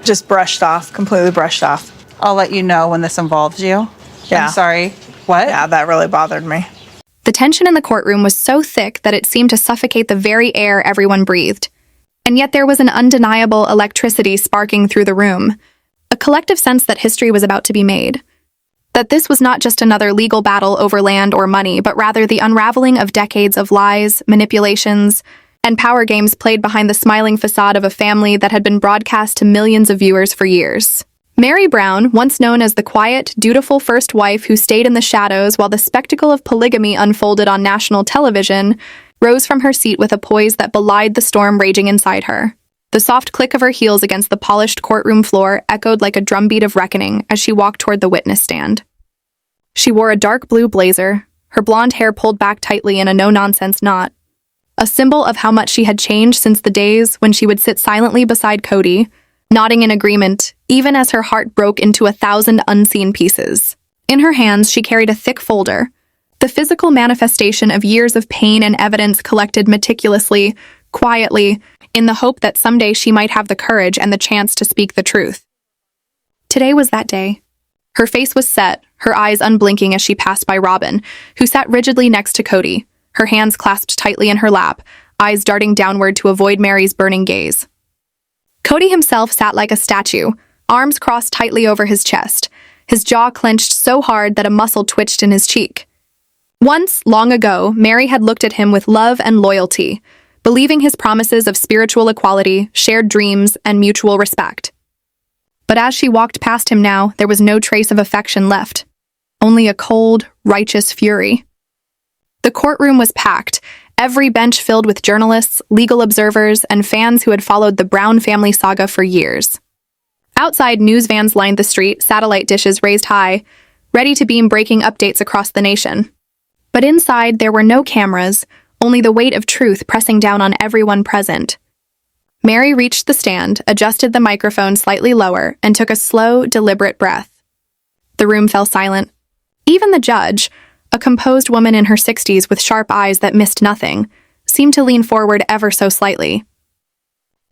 Just brushed off, completely brushed off. I'll let you know when this involves you. Yeah. I'm sorry. What? Yeah, that really bothered me. The tension in the courtroom was so thick that it seemed to suffocate the very air everyone breathed. And yet there was an undeniable electricity sparking through the room, a collective sense that history was about to be made. That this was not just another legal battle over land or money, but rather the unraveling of decades of lies, manipulations, and power games played behind the smiling facade of a family that had been broadcast to millions of viewers for years. Meri Brown, once known as the quiet, dutiful first wife who stayed in the shadows while the spectacle of polygamy unfolded on national television, rose from her seat with a poise that belied the storm raging inside her. The soft click of her heels against the polished courtroom floor echoed like a drumbeat of reckoning as she walked toward the witness stand. She wore a dark blue blazer, her blonde hair pulled back tightly in a no-nonsense knot, a symbol of how much she had changed since the days when she would sit silently beside Kody, nodding in agreement, even as her heart broke into 1,000 unseen pieces. In her hands, she carried a thick folder, the physical manifestation of years of pain and evidence collected meticulously, quietly, in the hope that someday she might have the courage and the chance to speak the truth. Today was that day. Her face was set, her eyes unblinking as she passed by Robyn, who sat rigidly next to Kody, her hands clasped tightly in her lap, eyes darting downward to avoid Meri's burning gaze. Kody himself sat like a statue, arms crossed tightly over his chest, his jaw clenched so hard that a muscle twitched in his cheek. Once, long ago, Meri had looked at him with love and loyalty, believing his promises of spiritual equality, shared dreams, and mutual respect. But as she walked past him now, there was no trace of affection left, only a cold, righteous fury. The courtroom was packed, every bench filled with journalists, legal observers, and fans who had followed the Brown family saga for years. Outside, news vans lined the street, satellite dishes raised high, ready to beam breaking updates across the nation. But inside, there were no cameras, only the weight of truth pressing down on everyone present. Meri reached the stand, adjusted the microphone slightly lower, and took a slow, deliberate breath. The room fell silent. Even the judge, a composed woman in her 60s with sharp eyes that missed nothing, seemed to lean forward ever so slightly.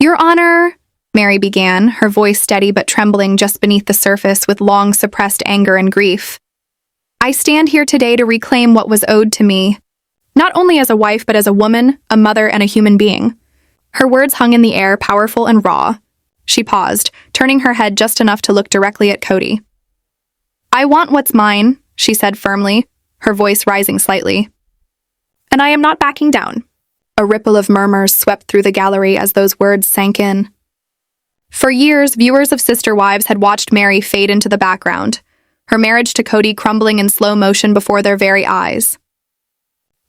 "Your Honor," Meri began, her voice steady but trembling just beneath the surface with long suppressed anger and grief. "I stand here today to reclaim what was owed to me, not only as a wife but as a woman, a mother, and a human being." Her words hung in the air, powerful and raw. She paused, turning her head just enough to look directly at Kody. "I want what's mine," she said firmly, her voice rising slightly. "And I am not backing down." A ripple of murmurs swept through the gallery as those words sank in. For years, viewers of Sister Wives had watched Meri fade into the background, her marriage to Kody crumbling in slow motion before their very eyes.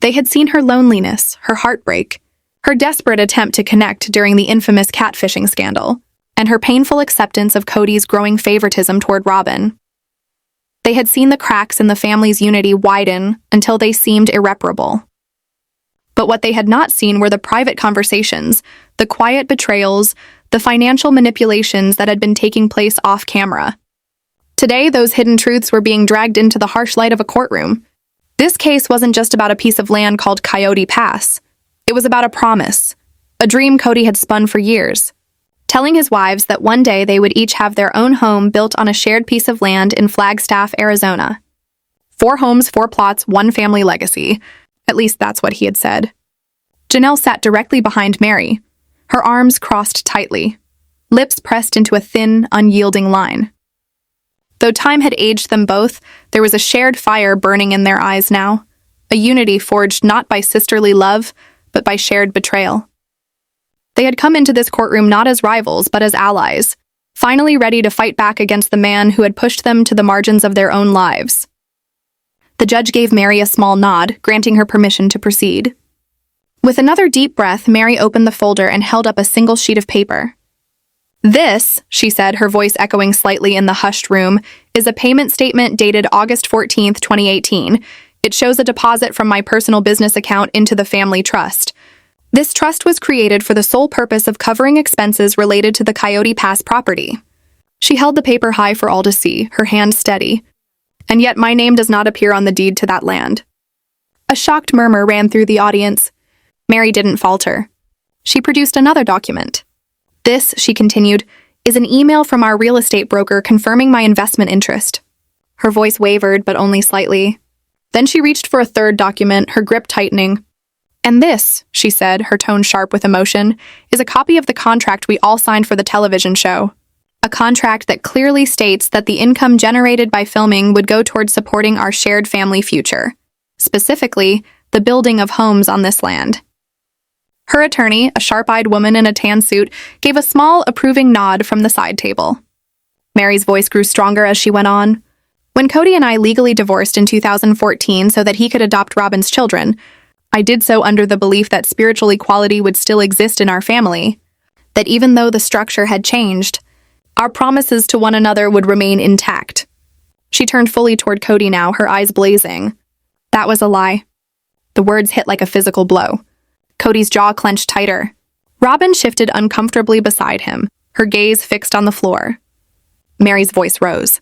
They had seen her loneliness, her heartbreak, her desperate attempt to connect during the infamous catfishing scandal, and her painful acceptance of Kody's growing favoritism toward Robyn. They had seen the cracks in the family's unity widen until they seemed irreparable. But what they had not seen were the private conversations, the quiet betrayals, the financial manipulations that had been taking place off camera. Today, those hidden truths were being dragged into the harsh light of a courtroom. This case wasn't just about a piece of land called Coyote Pass. It was about a promise, a dream Kody had spun for years, telling his wives that one day they would each have their own home built on a shared piece of land in Flagstaff, Arizona. 4 homes, 4 plots, 1 family legacy. At least that's what he had said. Janelle sat directly behind Meri, her arms crossed tightly, lips pressed into a thin, unyielding line. Though time had aged them both, there was a shared fire burning in their eyes now, a unity forged not by sisterly love, but by shared betrayal. They had come into this courtroom not as rivals, but as allies, finally ready to fight back against the man who had pushed them to the margins of their own lives. The judge gave Meri a small nod, granting her permission to proceed. With another deep breath, Meri opened the folder and held up a single sheet of paper. "This," she said, her voice echoing slightly in the hushed room, "is a payment statement dated August 14th, 2018. It shows a deposit from my personal business account into the family trust. This trust was created for the sole purpose of covering expenses related to the Coyote Pass property." She held the paper high for all to see, her hand steady. "And yet my name does not appear on the deed to that land." A shocked murmur ran through the audience. Meri didn't falter. She produced another document. "This," she continued, is an email from our real estate broker confirming my investment interest." Her voice wavered, but only slightly. Then she reached for a third document, her grip tightening. "And this," she said, her tone sharp with emotion, "is a copy of the contract we all signed for the television show. A contract that clearly states that the income generated by filming would go towards supporting our shared family future. Specifically, the building of homes on this land." Her attorney, a sharp-eyed woman in a tan suit, gave a small, approving nod from the side table. Meri's voice grew stronger as she went on. "When Kody and I legally divorced in 2014 so that he could adopt Robyn's children, I did so under the belief that spiritual equality would still exist in our family, that even though the structure had changed, our promises to one another would remain intact." She turned fully toward Kody now, her eyes blazing. "That was a lie." The words hit like a physical blow. Cody's jaw clenched tighter. Robyn shifted uncomfortably beside him, her gaze fixed on the floor. Meri's voice rose.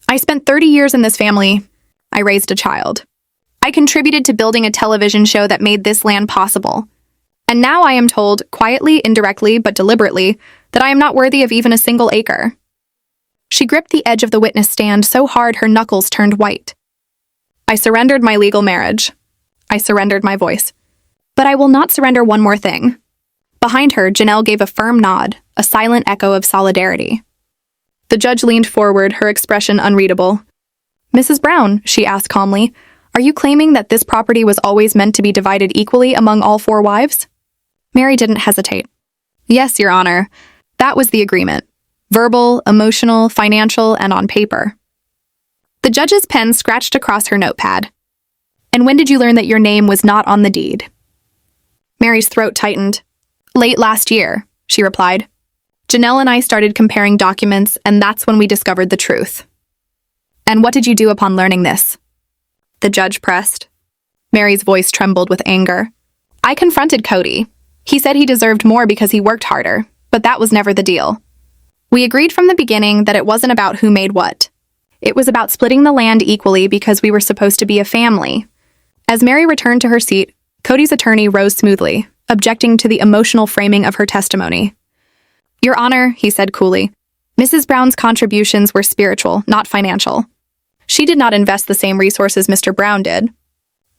"I spent 30 years in this family. I raised a child. I contributed to building a television show that made this land possible. And now I am told, quietly, indirectly, but deliberately, that I am not worthy of even a single acre." She gripped the edge of the witness stand so hard her knuckles turned white. "I surrendered my legal marriage. I surrendered my voice. But I will not surrender one more thing." Behind her, Janelle gave a firm nod, a silent echo of solidarity. The judge leaned forward, her expression unreadable. "Mrs. Brown," she asked calmly, "are you claiming that this property was always meant to be divided equally among all 4 wives?" Meri didn't hesitate. "Yes, Your Honor. That was the agreement. Verbal, emotional, financial, and on paper." The judge's pen scratched across her notepad. "And when did you learn that your name was not on the deed?" Meri's throat tightened. "Late last year," she replied. "Janelle and I started comparing documents, and that's when we discovered the truth." "And what did you do upon learning this?" The judge pressed. Meri's voice trembled with anger. "I confronted Kody. He said he deserved more because he worked harder, but that was never the deal. We agreed from the beginning that it wasn't about who made what. It was about splitting the land equally because we were supposed to be a family." As Meri returned to her seat, Kody's attorney rose smoothly, objecting to the emotional framing of her testimony. "Your Honor," he said coolly, "Mrs. Brown's contributions were spiritual, not financial. She did not invest the same resources Mr. Brown did."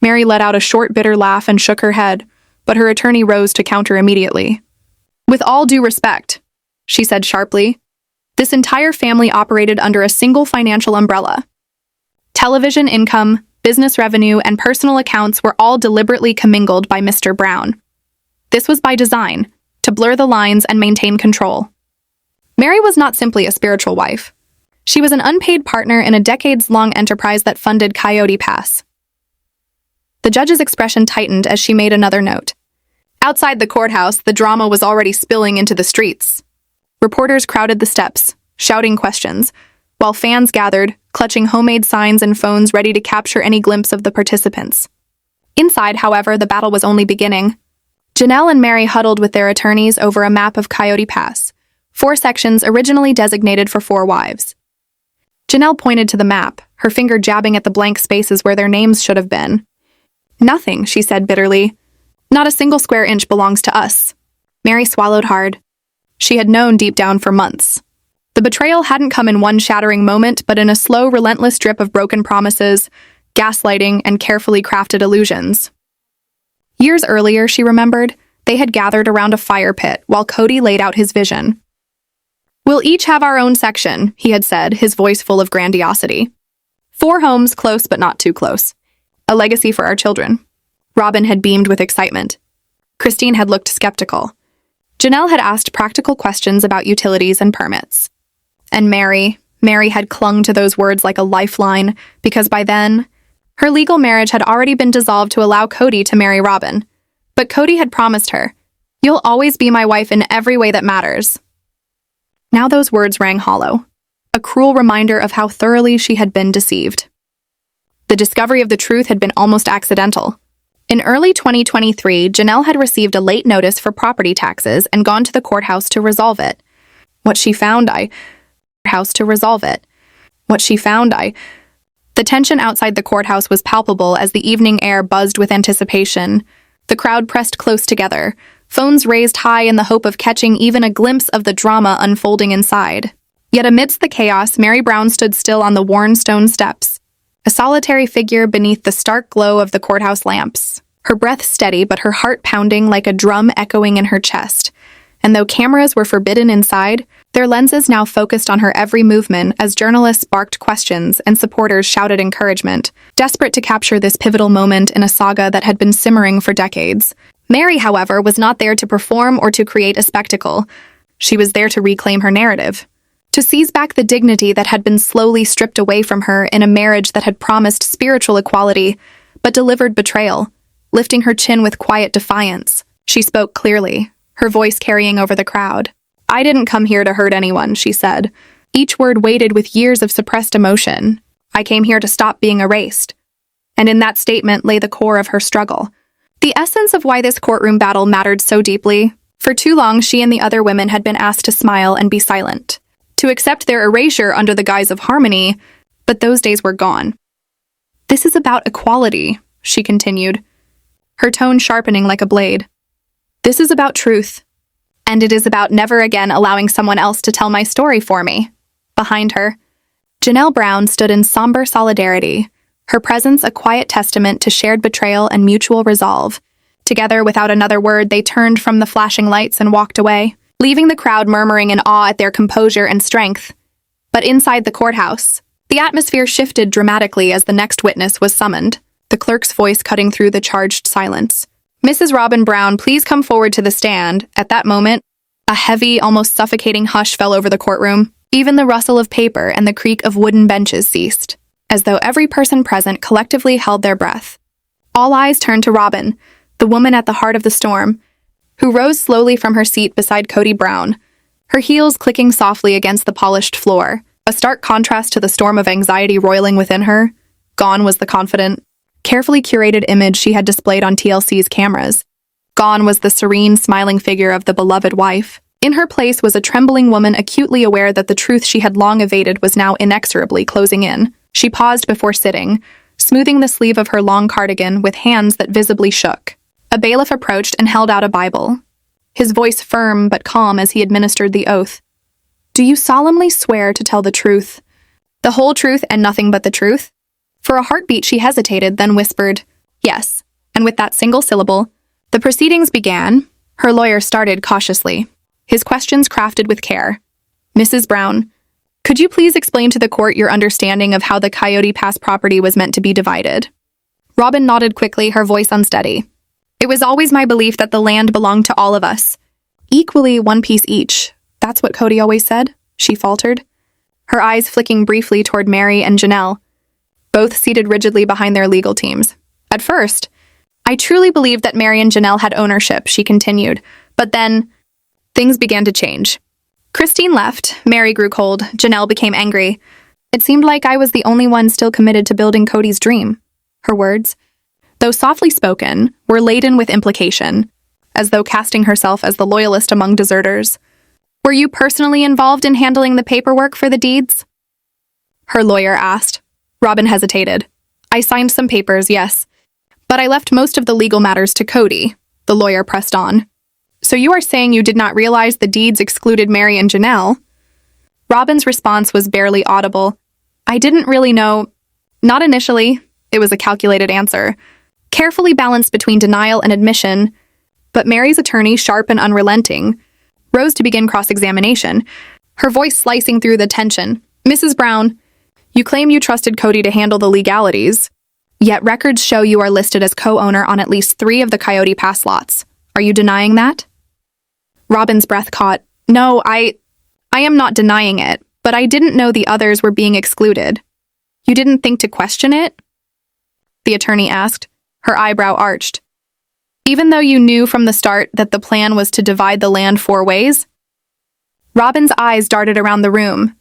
Meri let out a short, bitter laugh and shook her head, but her attorney rose to counter immediately. "With all due respect," she said sharply, "this entire family operated under a single financial umbrella. Television income, business revenue, and personal accounts were all deliberately commingled by Mr. Brown. This was by design, to blur the lines and maintain control." Meri was not simply a spiritual wife. She was an unpaid partner in a decades-long enterprise that funded Coyote Pass. The judge's expression tightened as she made another note. Outside the courthouse, the drama was already spilling into the streets. Reporters crowded the steps, shouting questions, while fans gathered, clutching homemade signs and phones ready to capture any glimpse of the participants. Inside, however, the battle was only beginning. Janelle and Meri huddled with their attorneys over a map of Coyote Pass, 4 sections originally designated for 4 wives. Janelle pointed to the map, her finger jabbing at the blank spaces where their names should have been. "Nothing," she said bitterly. "Not a single square inch belongs to us." Meri swallowed hard. She had known deep down for months. The betrayal hadn't come in one shattering moment, but in a slow, relentless drip of broken promises, gaslighting, and carefully crafted illusions. Years earlier, she remembered, they had gathered around a fire pit while Kody laid out his vision. "We'll each have our own section," he had said, his voice full of grandiosity. 4 homes, close but not too close. A legacy for our children." Robyn had beamed with excitement. Christine had looked skeptical. Janelle had asked practical questions about utilities and permits. And Meri had clung to those words like a lifeline, because by then, her legal marriage had already been dissolved to allow Kody to marry Robyn. But Kody had promised her, "You'll always be my wife in every way that matters." Now those words rang hollow, a cruel reminder of how thoroughly she had been deceived. The discovery of the truth had been almost accidental. In early 2023, Janelle had received a late notice for property taxes and gone to the courthouse to resolve it. The tension outside the courthouse was palpable as the evening air buzzed with anticipation. The crowd pressed close together, phones raised high in the hope of catching even a glimpse of the drama unfolding inside. Yet amidst the chaos, Meri Brown stood still on the worn stone steps, a solitary figure beneath the stark glow of the courthouse lamps. Her breath steady, but her heart pounding like a drum echoing in her chest. And though cameras were forbidden inside, their lenses now focused on her every movement as journalists barked questions and supporters shouted encouragement, desperate to capture this pivotal moment in a saga that had been simmering for decades. Meri, however, was not there to perform or to create a spectacle. She was there to reclaim her narrative, to seize back the dignity that had been slowly stripped away from her in a marriage that had promised spiritual equality, but delivered betrayal. Lifting her chin with quiet defiance, she spoke clearly, her voice carrying over the crowd. "I didn't come here to hurt anyone," she said, each word weighted with years of suppressed emotion. "I came here to stop being erased." And in that statement lay the core of her struggle. The essence of why this courtroom battle mattered so deeply. For too long, she and the other women had been asked to smile and be silent, to accept their erasure under the guise of harmony, but those days were gone. "This is about equality," she continued, her tone sharpening like a blade. "This is about truth, and it is about never again allowing someone else to tell my story for me." Behind her, Janelle Brown stood in somber solidarity, her presence a quiet testament to shared betrayal and mutual resolve. Together, without another word, they turned from the flashing lights and walked away, leaving the crowd murmuring in awe at their composure and strength. But inside the courthouse, the atmosphere shifted dramatically as the next witness was summoned, the clerk's voice cutting through the charged silence. "Mrs. Robyn Brown, please come forward to the stand." At that moment, a heavy, almost suffocating hush fell over the courtroom. Even the rustle of paper and the creak of wooden benches ceased, as though every person present collectively held their breath. All eyes turned to Robyn, the woman at the heart of the storm, who rose slowly from her seat beside Kody Brown, her heels clicking softly against the polished floor, a stark contrast to the storm of anxiety roiling within her. Gone was the confident, carefully curated image she had displayed on TLC's cameras. Gone was the serene, smiling figure of the beloved wife. In her place was a trembling woman acutely aware that the truth she had long evaded was now inexorably closing in. She paused before sitting, smoothing the sleeve of her long cardigan with hands that visibly shook. A bailiff approached and held out a Bible, his voice firm but calm as he administered the oath. "Do you solemnly swear to tell the truth, the whole truth and nothing but the truth?" For a heartbeat she hesitated, then whispered, "Yes." And with that single syllable, the proceedings began. Her lawyer started cautiously, his questions crafted with care. "Mrs. Brown, could you please explain to the court your understanding of how the Coyote Pass property was meant to be divided?" Robyn nodded quickly, her voice unsteady. "It was always my belief that the land belonged to all of us, equally, one piece each. That's what Kody always said," she faltered, her eyes flicking briefly toward Meri and Janelle, both seated rigidly behind their legal teams. "At first, I truly believed that Meri and Janelle had ownership," she continued, "but then things began to change. Christine left, Meri grew cold, Janelle became angry. It seemed like I was the only one still committed to building Kody's dream." Her words, though softly spoken, were laden with implication, as though casting herself as the loyalist among deserters. "Were you personally involved in handling the paperwork for the deeds?" her lawyer asked. Robyn hesitated. "I signed some papers, yes, but I left most of the legal matters to Kody," the lawyer pressed on. "So you are saying you did not realize the deeds excluded Meri and Janelle?" Robyn's response was barely audible. "I didn't really know. Not initially." It was a calculated answer, carefully balanced between denial and admission, but Meri's attorney, sharp and unrelenting, rose to begin cross-examination, her voice slicing through the tension. "Mrs. Brown, you claim you trusted Kody to handle the legalities, yet records show you are listed as co-owner on at least 3 of the Coyote Pass lots. Are you denying that?" Robyn's breath caught. "No, I am not denying it, but I didn't know the others were being excluded." "You didn't think to question it?" the attorney asked, her eyebrow arched. "Even though you knew from the start that the plan was to divide the land 4 ways?" Robyn's eyes darted around the room.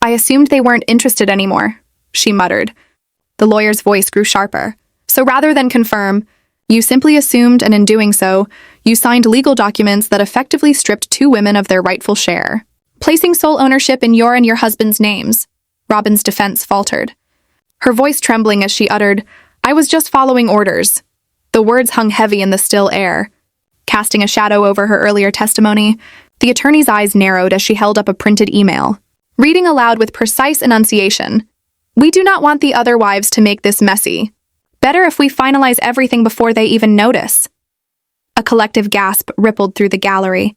"I assumed they weren't interested anymore," she muttered. The lawyer's voice grew sharper. "So rather than confirm, you simply assumed, and in doing so, you signed legal documents that effectively stripped 2 women of their rightful share, placing sole ownership in your and your husband's names." Robyn's defense faltered, her voice trembling as she uttered, "I was just following orders." The words hung heavy in the still air. casting a shadow over her earlier testimony. The attorney's eyes narrowed as she held up a printed email, reading aloud with precise enunciation. "We do not want the other wives to make this messy. Better if we finalize everything before they even notice." A collective gasp rippled through the gallery.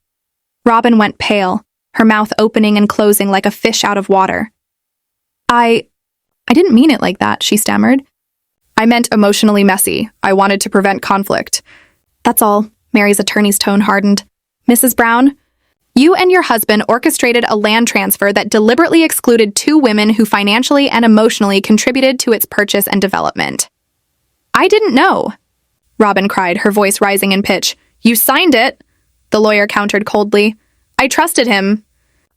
Robyn went pale, her mouth opening and closing like a fish out of water. I didn't mean it like that," she stammered. "I meant emotionally messy. I wanted to prevent conflict." "That's all." Mary's attorney's tone hardened. "Mrs. Brown, you and your husband orchestrated a land transfer that deliberately excluded two women who financially and emotionally contributed to its purchase and development." "I didn't know," Robyn cried, her voice rising in pitch. "You signed it," the lawyer countered coldly. "I trusted him,"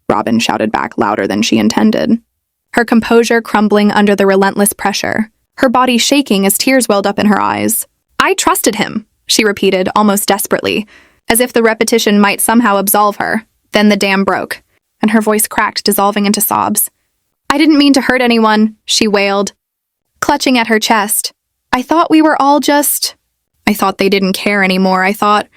Robyn shouted back louder than she intended, her composure crumbling under the relentless pressure, her body shaking as tears welled up in her eyes. "I trusted him," she repeated, almost desperately, as if the repetition might somehow absolve her. Then the dam broke, and her voice cracked, dissolving into sobs. "I didn't mean to hurt anyone," she wailed, clutching at her chest. "I thought we were all I thought they didn't care anymore. I thought—"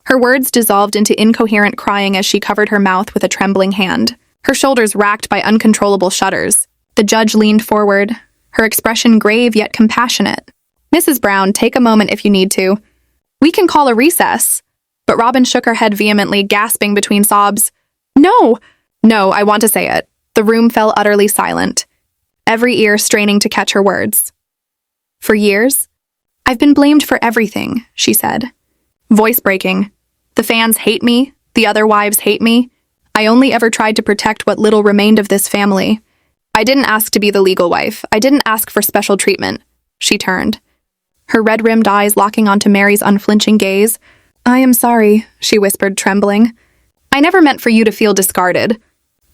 Her words dissolved into incoherent crying as she covered her mouth with a trembling hand, her shoulders racked by uncontrollable shudders. The judge leaned forward, her expression grave yet compassionate. "Mrs. Brown, take a moment if you need to. We can call a recess." But Robyn shook her head vehemently, gasping between sobs. "No! No, I want to say it." The room fell utterly silent, every ear straining to catch her words. "For years, I've been blamed for everything," she said, voice breaking. "The fans hate me. The other wives hate me. I only ever tried to protect what little remained of this family. I didn't ask to be the legal wife. I didn't ask for special treatment." She turned, her red-rimmed eyes locking onto Mary's unflinching gaze. "I am sorry," she whispered, trembling. "I never meant for you to feel discarded.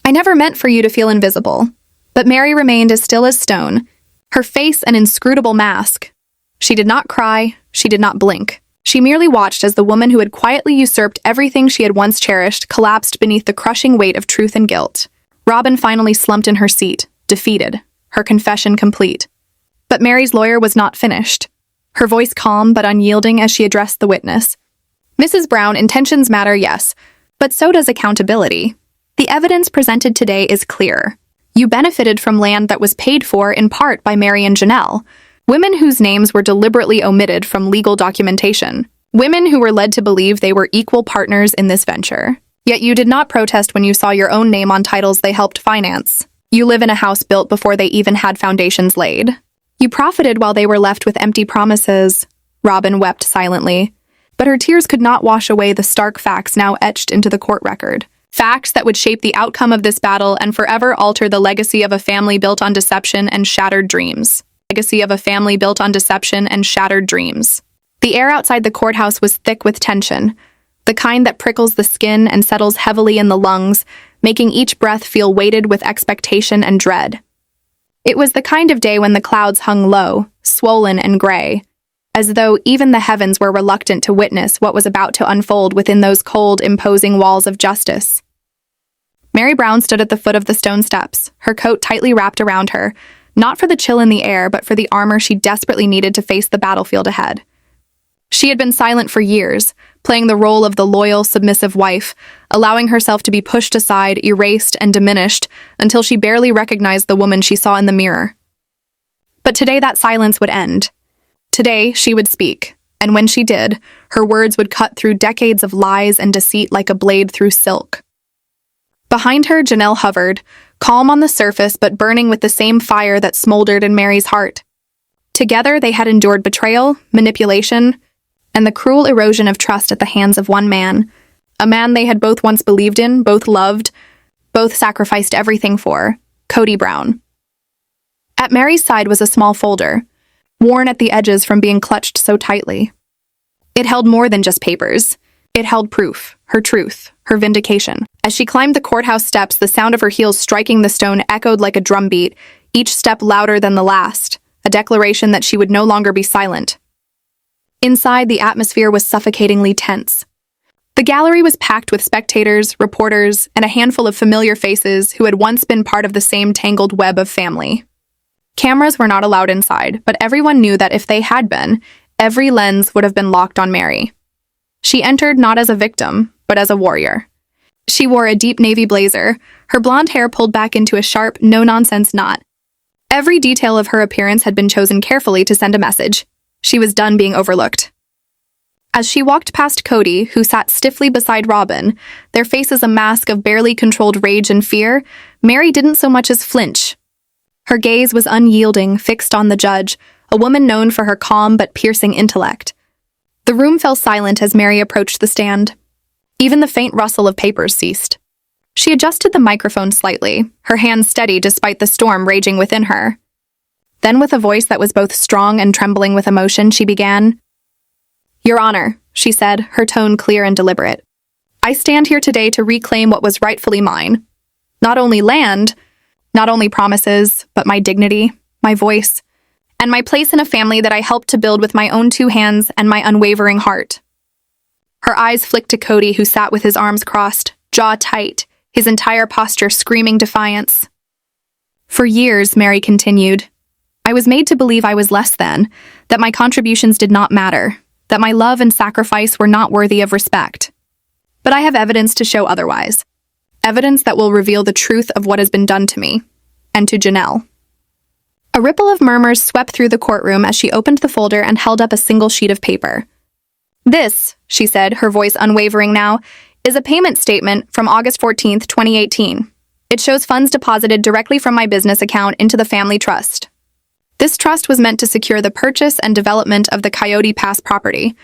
I never meant for you to feel invisible." But Meri remained as still as stone, her face an inscrutable mask. She did not cry, she did not blink. She merely watched as the woman who had quietly usurped everything she had once cherished collapsed beneath the crushing weight of truth and guilt. Robyn finally slumped in her seat, defeated, her confession complete. But Mary's lawyer was not finished, her voice calm but unyielding as she addressed the witness. "Mrs. Brown, intentions matter, yes, but so does accountability. The evidence presented today is clear. You benefited from land that was paid for in part by Meri and Janelle, women whose names were deliberately omitted from legal documentation, women who were led to believe they were equal partners in this venture. Yet you did not protest when you saw your own name on titles they helped finance. You live in a house built before they even had foundations laid. You profited while they were left with empty promises." Robyn wept silently, but her tears could not wash away the stark facts now etched into the court record. Facts that would shape the outcome of this battle and forever alter the legacy of a family built on deception and shattered dreams. Legacy of a family built on deception and shattered dreams. The air outside the courthouse was thick with tension, the kind that prickles the skin and settles heavily in the lungs, making each breath feel weighted with expectation and dread. It was the kind of day when the clouds hung low, swollen and gray, as though even the heavens were reluctant to witness what was about to unfold within those cold, imposing walls of justice. Meri Brown stood at the foot of the stone steps, her coat tightly wrapped around her, not for the chill in the air, but for the armor she desperately needed to face the battlefield ahead. She had been silent for years, playing the role of the loyal, submissive wife, allowing herself to be pushed aside, erased, and diminished until she barely recognized the woman she saw in the mirror. But today that silence would end. Today she would speak, and when she did, her words would cut through decades of lies and deceit like a blade through silk. Behind her, Janelle hovered, calm on the surface but burning with the same fire that smoldered in Mary's heart. Together they had endured betrayal, manipulation, and the cruel erosion of trust at the hands of one man, a man they had both once believed in, both loved, both sacrificed everything for, Kody Brown. At Mary's side was a small folder, worn at the edges from being clutched so tightly. It held more than just papers. It held proof, her truth, her vindication. As she climbed the courthouse steps, the sound of her heels striking the stone echoed like a drumbeat, each step louder than the last, a declaration that she would no longer be silent. Inside, the atmosphere was suffocatingly tense. The gallery was packed with spectators, reporters, and a handful of familiar faces who had once been part of the same tangled web of family. Cameras were not allowed inside, but everyone knew that if they had been, every lens would have been locked on Meri. She entered not as a victim, but as a warrior. She wore a deep navy blazer, her blonde hair pulled back into a sharp, no-nonsense knot. Every detail of her appearance had been chosen carefully to send a message. She was done being overlooked. As she walked past Kody, who sat stiffly beside Robyn, their faces a mask of barely controlled rage and fear, Meri didn't so much as flinch. Her gaze was unyielding, fixed on the judge, a woman known for her calm but piercing intellect. The room fell silent as Meri approached the stand. Even the faint rustle of papers ceased. She adjusted the microphone slightly, her hands steady despite the storm raging within her. Then, with a voice that was both strong and trembling with emotion, she began, "Your Honor," she said, her tone clear and deliberate. "I stand here today to reclaim what was rightfully mine. Not only land, not only promises, but my dignity, my voice, and my place in a family that I helped to build with my own 2 hands and my unwavering heart." Her eyes flicked to Kody, who sat with his arms crossed, jaw tight, his entire posture screaming defiance. "For years," Meri continued, "I was made to believe I was less than, that my contributions did not matter, that my love and sacrifice were not worthy of respect. But I have evidence to show otherwise. Evidence that will reveal the truth of what has been done to me, and to Janelle." A ripple of murmurs swept through the courtroom as she opened the folder and held up a single sheet of paper. "This," she said, her voice unwavering now, "is a payment statement from August 14th, 2018. It shows funds deposited directly from my business account into the family trust. This trust was meant to secure the purchase and development of the Coyote Pass property,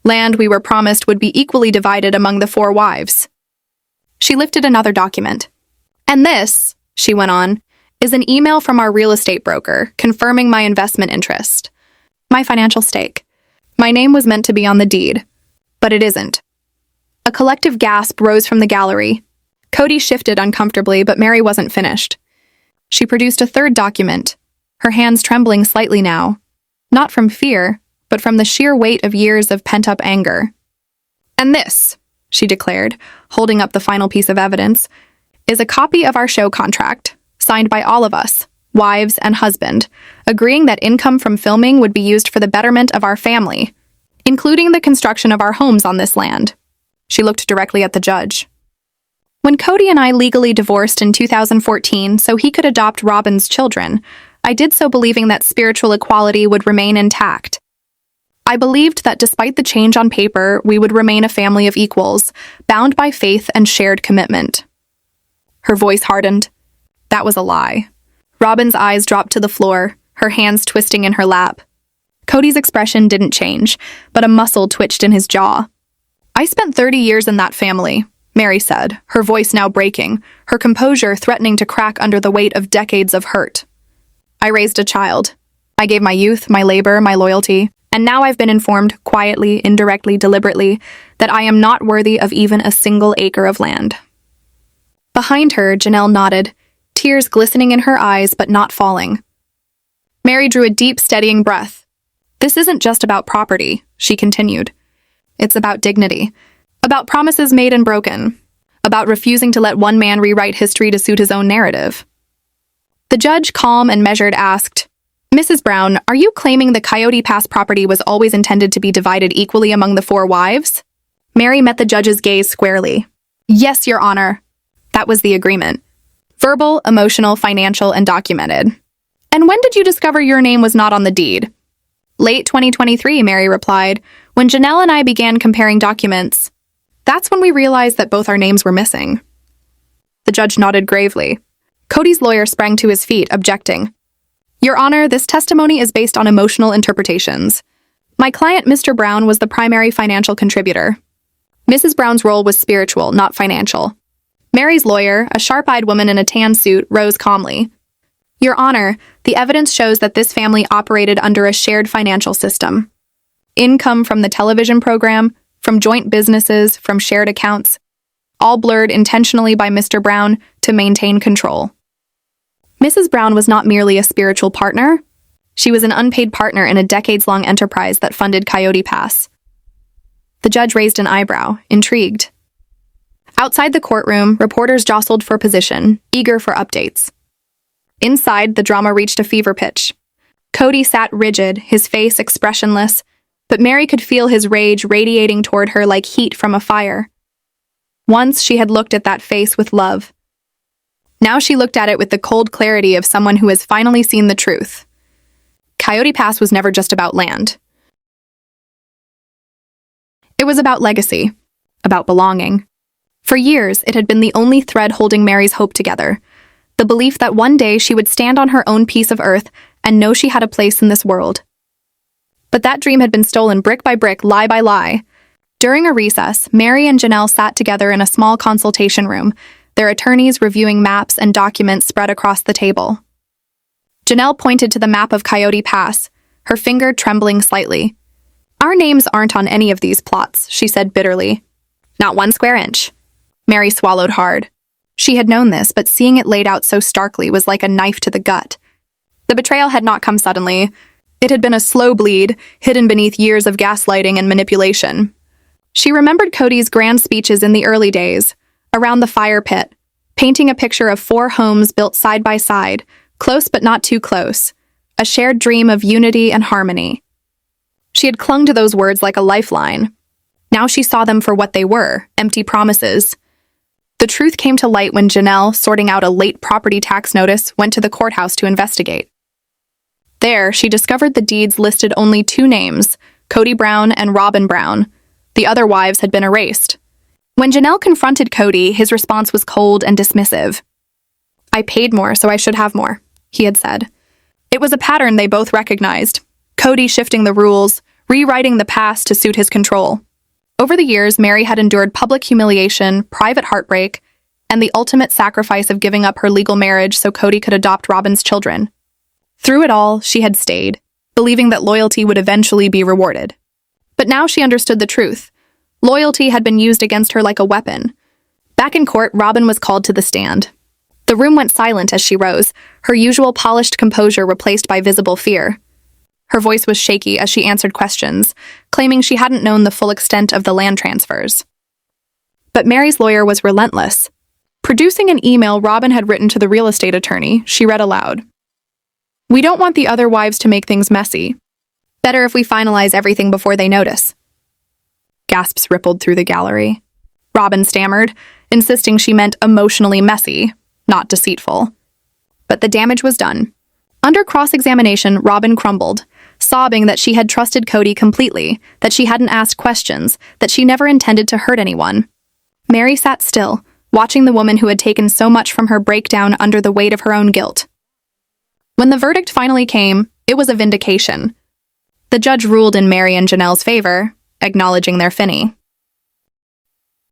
land we were promised would be equally divided among the 4 wives." She lifted another document. "And this," she went on, "is an email from our real estate broker confirming my investment interest, my financial stake. My name was meant to be on the deed, but it isn't." A collective gasp rose from the gallery. Kody shifted uncomfortably, but Meri wasn't finished. She produced a third document, her hands trembling slightly now, not from fear, but from the sheer weight of years of pent-up anger. "And this," she declared, holding up the final piece of evidence, "is a copy of our show contract, signed by all of us, wives and husband, agreeing that income from filming would be used for the betterment of our family, including the construction of our homes on this land." She looked directly at the judge. "When Kody and I legally divorced in 2014 so he could adopt Robyn's children, I did so believing that spiritual equality would remain intact. I believed that despite the change on paper, we would remain a family of equals, bound by faith and shared commitment." Her voice hardened. That was a lie. Robyn's eyes dropped to the floor, her hands twisting in her lap. Kody's expression didn't change, but a muscle twitched in his jaw. "I spent 30 years in that family," Meri said, her voice now breaking, her composure threatening to crack under the weight of decades of hurt. "I raised a child. I gave my youth, my labor, my loyalty, and now I've been informed, quietly, indirectly, deliberately, that I am not worthy of even a single acre of land." Behind her, Janelle nodded, tears glistening in her eyes but not falling. Meri drew a deep, steadying breath. "This isn't just about property," she continued. "It's about dignity, about promises made and broken, about refusing to let one man rewrite history to suit his own narrative." The judge, calm and measured, asked, "Mrs. Brown, are you claiming the Coyote Pass property was always intended to be divided equally among the 4 wives?" Meri met the judge's gaze squarely. "Yes, Your Honor." That was the agreement. Verbal, emotional, financial, and documented. "And when did you discover your name was not on the deed?" "Late 2023, Meri replied, "when Janelle and I began comparing documents. That's when we realized that both our names were missing." The judge nodded gravely. Kody's lawyer sprang to his feet, objecting. "Your Honor, this testimony is based on emotional interpretations. My client, Mr. Brown, was the primary financial contributor. Mrs. Brown's role was spiritual, not financial." Meri's lawyer, a sharp-eyed woman in a tan suit, rose calmly. "Your Honor, the evidence shows that this family operated under a shared financial system. Income from the television program, from joint businesses, from shared accounts, all blurred intentionally by Mr. Brown to maintain control. Mrs. Brown was not merely a spiritual partner. She was an unpaid partner in a decades-long enterprise that funded Coyote Pass." The judge raised an eyebrow, intrigued. Outside the courtroom, reporters jostled for position, eager for updates. Inside, the drama reached a fever pitch. Kody sat rigid, his face expressionless, but Meri could feel his rage radiating toward her like heat from a fire. Once she had looked at that face with love. Now she looked at it with the cold clarity of someone who has finally seen the truth. Coyote Pass was never just about land. It was about legacy, about belonging. For years, it had been the only thread holding Meri's hope together, the belief that one day she would stand on her own piece of earth and know she had a place in this world. But that dream had been stolen brick by brick, lie by lie. During a recess, Meri and Janelle sat together in a small consultation room, their attorneys reviewing maps and documents spread across the table. Janelle pointed to the map of Coyote Pass, her finger trembling slightly. "Our names aren't on any of these plots," she said bitterly. "Not one square inch." Meri swallowed hard. She had known this, but seeing it laid out so starkly was like a knife to the gut. The betrayal had not come suddenly. It had been a slow bleed, hidden beneath years of gaslighting and manipulation. She remembered Kody's grand speeches in the early days, around the fire pit, painting a picture of 4 homes built side by side, close but not too close, a shared dream of unity and harmony. She had clung to those words like a lifeline. Now she saw them for what they were, empty promises. The truth came to light when Janelle, sorting out a late property tax notice, went to the courthouse to investigate. There, she discovered the deeds listed only 2 names, Kody Brown and Robyn Brown. The other wives had been erased. When Janelle confronted Kody, his response was cold and dismissive. "I paid more, so I should have more," he had said. It was a pattern they both recognized. Kody shifting the rules, rewriting the past to suit his control. Over the years, Meri had endured public humiliation, private heartbreak, and the ultimate sacrifice of giving up her legal marriage so Kody could adopt Robyn's children. Through it all, she had stayed, believing that loyalty would eventually be rewarded. But now she understood the truth. Loyalty had been used against her like a weapon. Back in court, Robyn was called to the stand. The room went silent as she rose, her usual polished composure replaced by visible fear. Her voice was shaky as she answered questions, claiming she hadn't known the full extent of the land transfers. But Meri's lawyer was relentless. Producing an email Robyn had written to the real estate attorney, she read aloud. "We don't want the other wives to make things messy. Better if we finalize everything before they notice." Gasps rippled through the gallery. Robyn stammered, insisting she meant emotionally messy, not deceitful. But the damage was done. Under cross-examination, Robyn crumbled, sobbing that she had trusted Kody completely, that she hadn't asked questions, that she never intended to hurt anyone. Meri sat still, watching the woman who had taken so much from her break down under the weight of her own guilt. When the verdict finally came, it was a vindication. The judge ruled in Meri and Janelle's favor, acknowledging their finny.